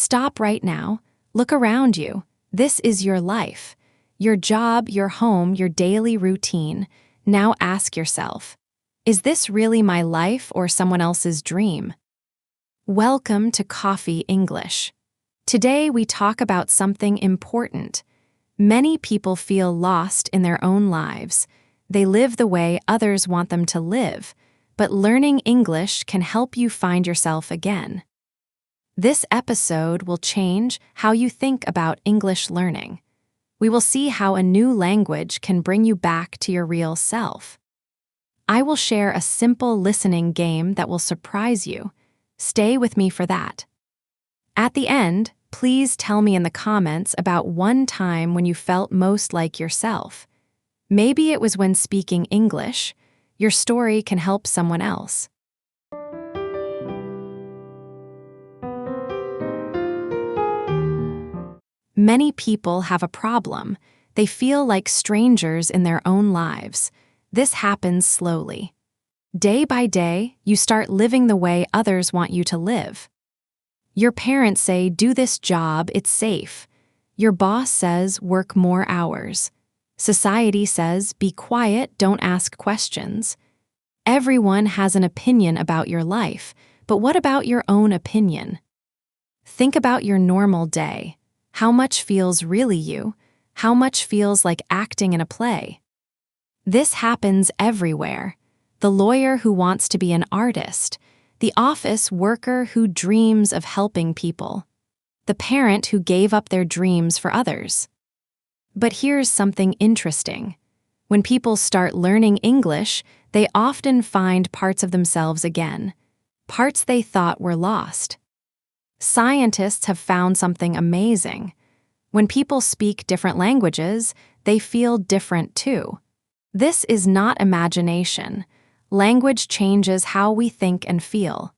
Stop right now. Look around you. This is your life. Your job, your home, your daily routine. Now ask yourself, is this really my life or someone else's dream? Welcome to Coffee English. Today we talk about something important. Many people feel lost in their own lives. They live the way others want them to live, but learning English can help you find yourself again. This episode will change how you think about English learning. We will see how a new language can bring you back to your real self. I will share a simple listening game that will surprise you. Stay with me for that. At the end, please tell me in the comments about one time when you felt most like yourself. Maybe it was when speaking English. Your story can help someone else. Many people have a problem. They feel like strangers in their own lives. This happens slowly. Day by day, you start living the way others want you to live. Your parents say, do this job, it's safe. Your boss says, work more hours. Society says, be quiet, don't ask questions. Everyone has an opinion about your life, but what about your own opinion? Think about your normal day. How much feels really you? How much feels like acting in a play? This happens everywhere. The lawyer who wants to be an artist, the office worker who dreams of helping people, the parent who gave up their dreams for others. But here's something interesting. When people start learning English, they often find parts of themselves again, parts they thought were lost. Scientists have found something amazing. When people speak different languages, they feel different too. This is not imagination. Language changes how we think and feel.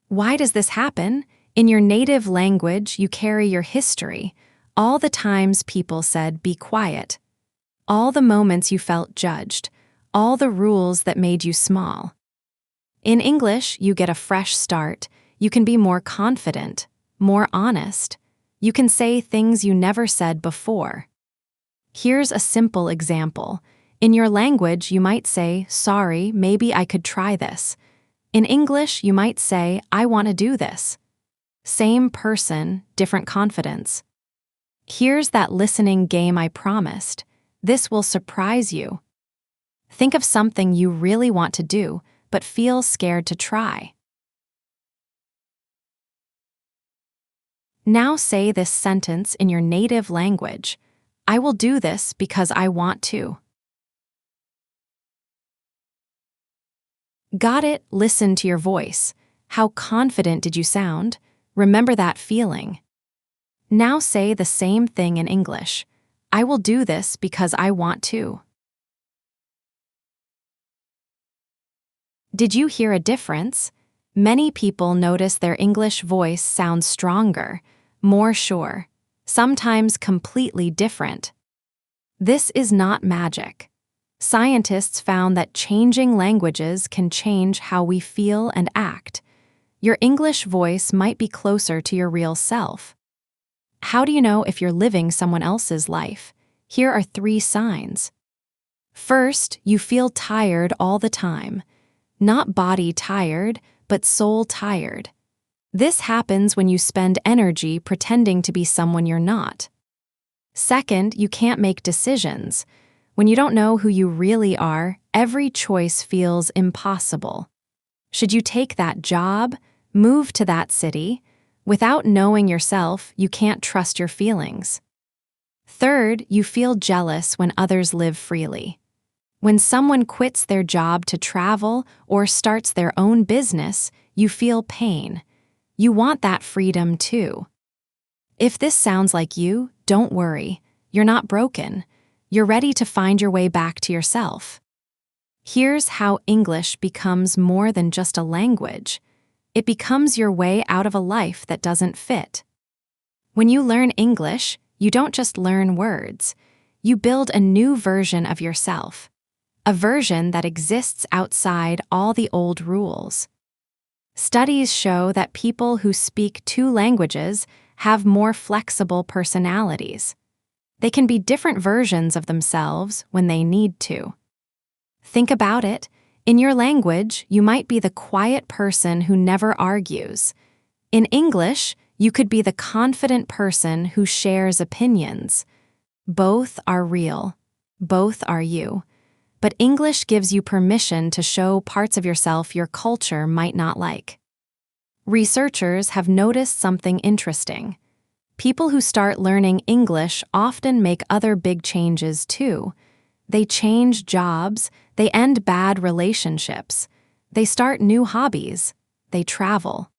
Why does this happen? In your native language, you carry your history, all the times people said, be quiet, all the moments you felt judged, all the rules that made you small. In English, you get a fresh start. You can be more confident, more honest. You can say things you never said before. Here's a simple example. In your language, you might say, sorry, maybe I could try this. In English, you might say, I want to do this. Same person, different confidence. Here's that listening game I promised. This will surprise you. Think of something you really want to do, but feel scared to try. Now say this sentence in your native language. I will do this because I want to. Got it? Listen to your voice. How confident did you sound? Remember that feeling. Now say the same thing in English. I will do this because I want to. Did you hear a difference? Many people notice their English voice sounds stronger, more sure, sometimes completely different. This is not magic. Scientists found that changing languages can change how we feel and act. Your English voice might be closer to your real self. How do you know if you're living someone else's life? Here are 3 signs. First, you feel tired all the time. Not body tired, but soul tired. This happens when you spend energy pretending to be someone you're not. Second, you can't make decisions. When you don't know who you really are, every choice feels impossible. Should you take that job? Move to that city? Without knowing yourself, you can't trust your feelings. Third, you feel jealous when others live freely. When someone quits their job to travel or starts their own business, you feel pain. You want that freedom too. If this sounds like you, don't worry. You're not broken. You're ready to find your way back to yourself. Here's how English becomes more than just a language. It becomes your way out of a life that doesn't fit. When you learn English, you don't just learn words. You build a new version of yourself. A version that exists outside all the old rules. Studies show that people who speak 2 languages have more flexible personalities. They can be different versions of themselves when they need to. Think about it. In your language, you might be the quiet person who never argues. In English, you could be the confident person who shares opinions. Both are real. Both are you. But English gives you permission to show parts of yourself your culture might not like. Researchers have noticed something interesting. People who start learning English often make other big changes too. They change jobs, they end bad relationships, they start new hobbies, they travel.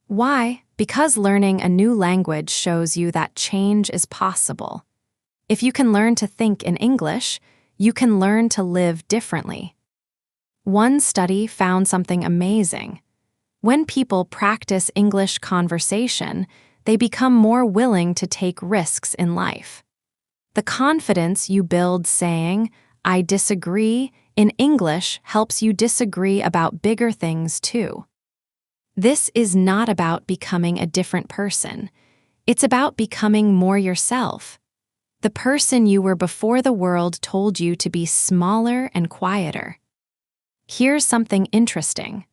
Why? Because learning a new language shows you that change is possible. If you can learn to think in English, you can learn to live differently. One study found something amazing. When people practice English conversation, they become more willing to take risks in life. The confidence you build saying, "I disagree," in English helps you disagree about bigger things too. This is not about becoming a different person. It's about becoming more yourself. The person you were before the world told you to be smaller and quieter. Here's something interesting.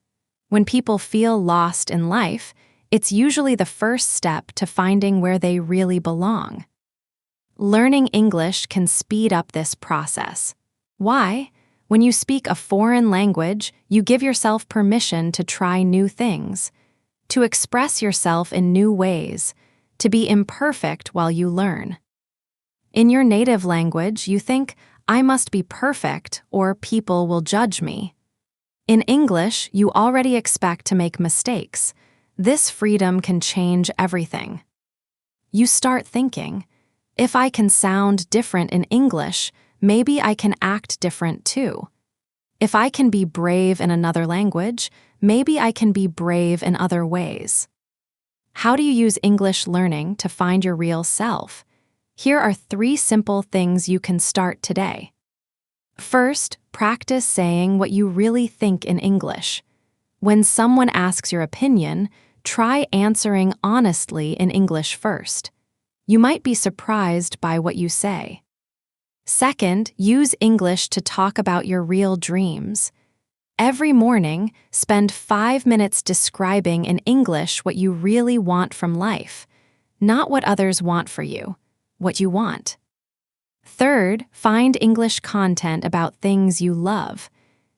When people feel lost in life, it's usually the first step to finding where they really belong. Learning English can speed up this process. Why? When you speak a foreign language, you give yourself permission to try new things, to express yourself in new ways, to be imperfect while you learn. In your native language, you think, "I must be perfect or people will judge me." In English, you already expect to make mistakes. This freedom can change everything. You start thinking, if I can sound different in English, maybe I can act different too. If I can be brave in another language, maybe I can be brave in other ways. How do you use English learning to find your real self? Here are 3 simple things you can start today. First, practice saying what you really think in English. When someone asks your opinion, try answering honestly in English first. You might be surprised by what you say. Second, use English to talk about your real dreams. Every morning, spend 5 minutes describing in English what you really want from life, not what others want for you, what you want. Third, find English content about things you love.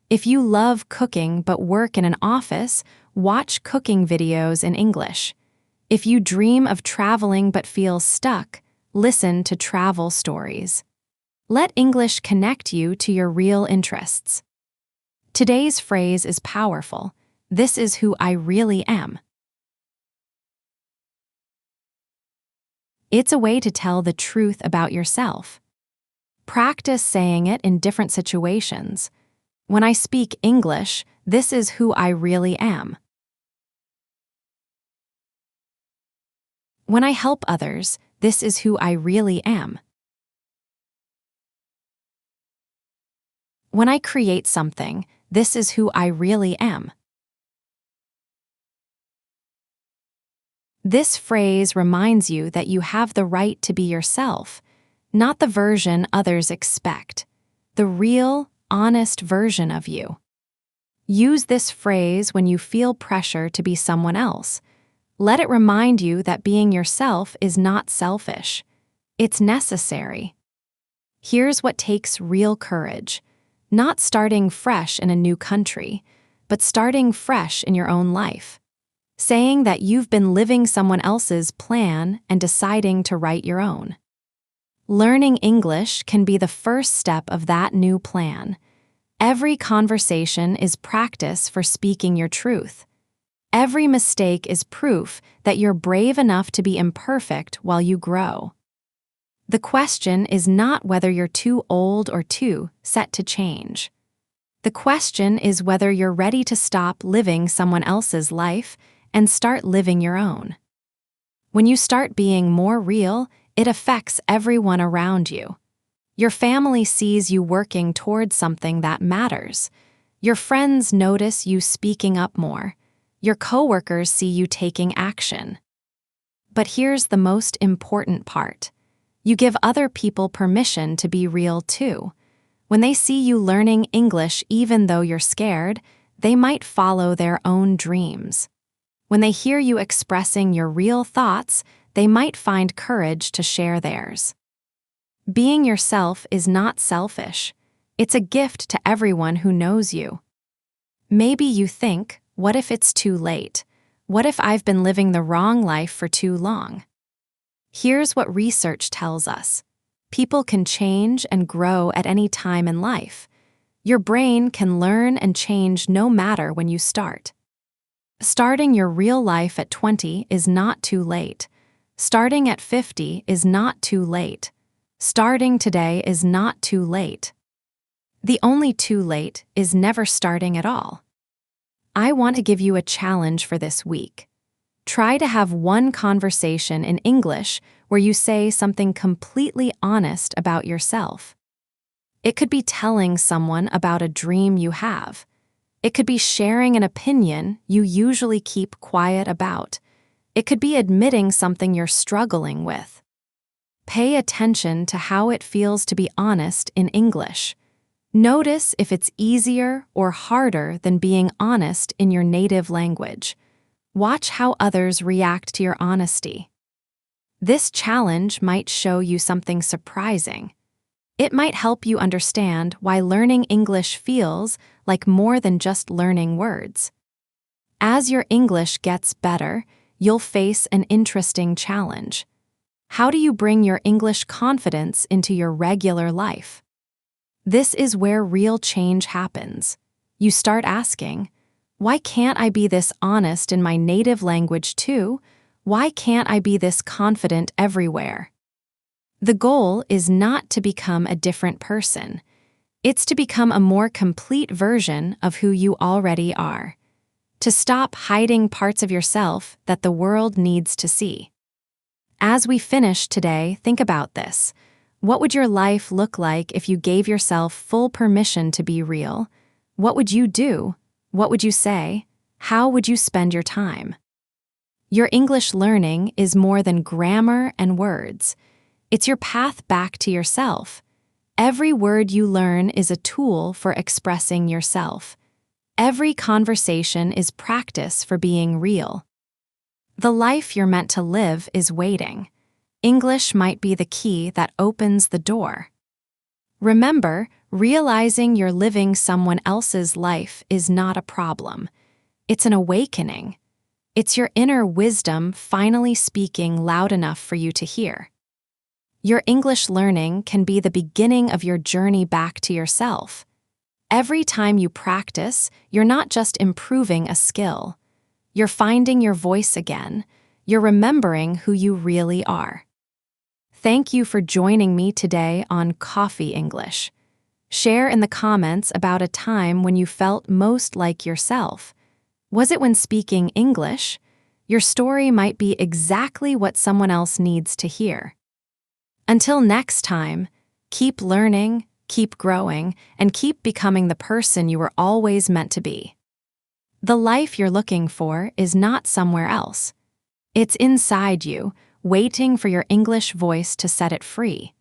If you love cooking but work in an office, watch cooking videos in English. If you dream of traveling but feel stuck, listen to travel stories. Let English connect you to your real interests. Today's phrase is powerful. This is who I really am. It's a way to tell the truth about yourself. Practice saying it in different situations. When I speak English, this is who I really am. When I help others, this is who I really am. When I create something, this is who I really am. This phrase reminds you that you have the right to be yourself, not the version others expect, the real, honest version of you. Use this phrase when you feel pressure to be someone else. Let it remind you that being yourself is not selfish. It's necessary. Here's what takes real courage. Not starting fresh in a new country, but starting fresh in your own life. Saying that you've been living someone else's plan and deciding to write your own. Learning English can be the first step of that new plan. Every conversation is practice for speaking your truth. Every mistake is proof that you're brave enough to be imperfect while you grow. The question is not whether you're too old or too set to change. The question is whether you're ready to stop living someone else's life and start living your own. When you start being more real, it affects everyone around you. Your family sees you working towards something that matters. Your friends notice you speaking up more. Your coworkers see you taking action. But here's the most important part. You give other people permission to be real too. When they see you learning English even though you're scared, they might follow their own dreams. When they hear you expressing your real thoughts, they might find courage to share theirs. Being yourself is not selfish. It's a gift to everyone who knows you. Maybe you think, what if it's too late? What if I've been living the wrong life for too long? Here's what research tells us. People can change and grow at any time in life. Your brain can learn and change no matter when you start. Starting your real life at 20 is not too late. Starting at 50 is not too late. Starting today is not too late. The only too late is never starting at all. I want to give you a challenge for this week. Try to have one conversation in English where you say something completely honest about yourself. It could be telling someone about a dream you have. It could be sharing an opinion you usually keep quiet about. It could be admitting something you're struggling with. Pay attention to how it feels to be honest in English. Notice if it's easier or harder than being honest in your native language. Watch how others react to your honesty. This challenge might show you something surprising. It might help you understand why learning English feels like more than just learning words. As your English gets better, you'll face an interesting challenge. How do you bring your English confidence into your regular life? This is where real change happens. You start asking, why can't I be this honest in my native language too? Why can't I be this confident everywhere? The goal is not to become a different person. It's to become a more complete version of who you already are. To stop hiding parts of yourself that the world needs to see. As we finish today, think about this. What would your life look like if you gave yourself full permission to be real? What would you do? What would you say? How would you spend your time? Your English learning is more than grammar and words. It's your path back to yourself. Every word you learn is a tool for expressing yourself. Every conversation is practice for being real. The life you're meant to live is waiting. English might be the key that opens the door. Remember, realizing you're living someone else's life is not a problem. It's an awakening. It's your inner wisdom finally speaking loud enough for you to hear. Your English learning can be the beginning of your journey back to yourself. Every time you practice, you're not just improving a skill. You're finding your voice again. You're remembering who you really are. Thank you for joining me today on Coffee English. Share in the comments about a time when you felt most like yourself. Was it when speaking English? Your story might be exactly what someone else needs to hear. Until next time, keep learning, keep growing, and keep becoming the person you were always meant to be. The life you're looking for is not somewhere else. It's inside you, waiting for your English voice to set it free.